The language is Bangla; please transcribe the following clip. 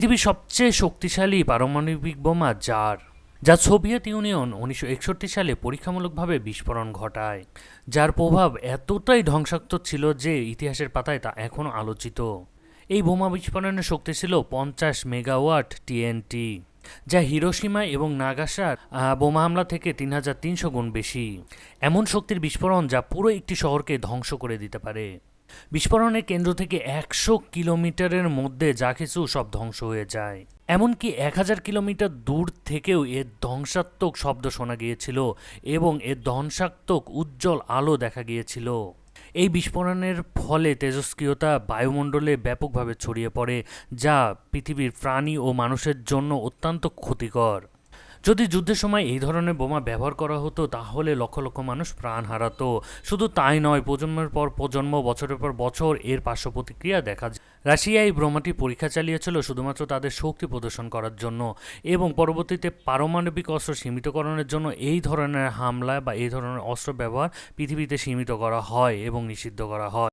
পৃথিবীর সবচেয়ে শক্তিশালী পারমাণবিক বোমা যা সোভিয়েত ইউনিয়ন 1961 সালে পরীক্ষামূলকভাবে বিস্ফোরণ ঘটায়, যার প্রভাব এতটাই ধ্বংসাত্মক ছিল যে ইতিহাসের পাতায় তা এখনও আলোচিত। এই বোমা বিস্ফোরণের শক্তি ছিল 50 মেগাওয়াট টিএনটি, যা হিরোশিমা এবং নাগাসার বোমা হামলা থেকে 3300 গুণ বেশি। এমন শক্তির বিস্ফোরণ যা পুরো একটি শহরকে ধ্বংস করে দিতে পারে। বিস্ফোরণের কেন্দ্র থেকে 100 কিলোমিটারের মধ্যে যা কিছু সব ধ্বংস হয়ে যায়। এমনকি 1000 কিলোমিটার দূর থেকেও এর ধ্বংসাত্মক শব্দ শোনা গিয়েছিল এবং এর ধ্বংসাত্মক উজ্জ্বল আলো দেখা গিয়েছিল। এই বিস্ফোরণের ফলে তেজস্ক্রিয়তা বায়ুমণ্ডলে ব্যাপকভাবে ছড়িয়ে পড়ে, যা পৃথিবীর প্রাণী ও মানুষের জন্য অত্যন্ত ক্ষতিকর। যদি যুদ্ধের সময় এই ধরনের বোমা ব্যবহার করা হতো তাহলে লক্ষ লক্ষ মানুষ প্রাণ হারাতো। শুধু তাই নয়, প্রজন্মের পর প্রজন্ম, বছরের পর বছর এর পার্শ্ব প্রতিক্রিয়া দেখা যায়। রাশিয়া এই বোমাটি পরীক্ষা চালিয়েছিল শুধুমাত্র তাদের শক্তি প্রদর্শন করার জন্য এবং পরবর্তীতে পারমাণবিক অস্ত্র সীমিতকরণের জন্য এই ধরনের হামলা বা এই ধরনের অস্ত্র ব্যবহার পৃথিবীতে সীমিত করা হয় এবং নিষিদ্ধ করা হয়।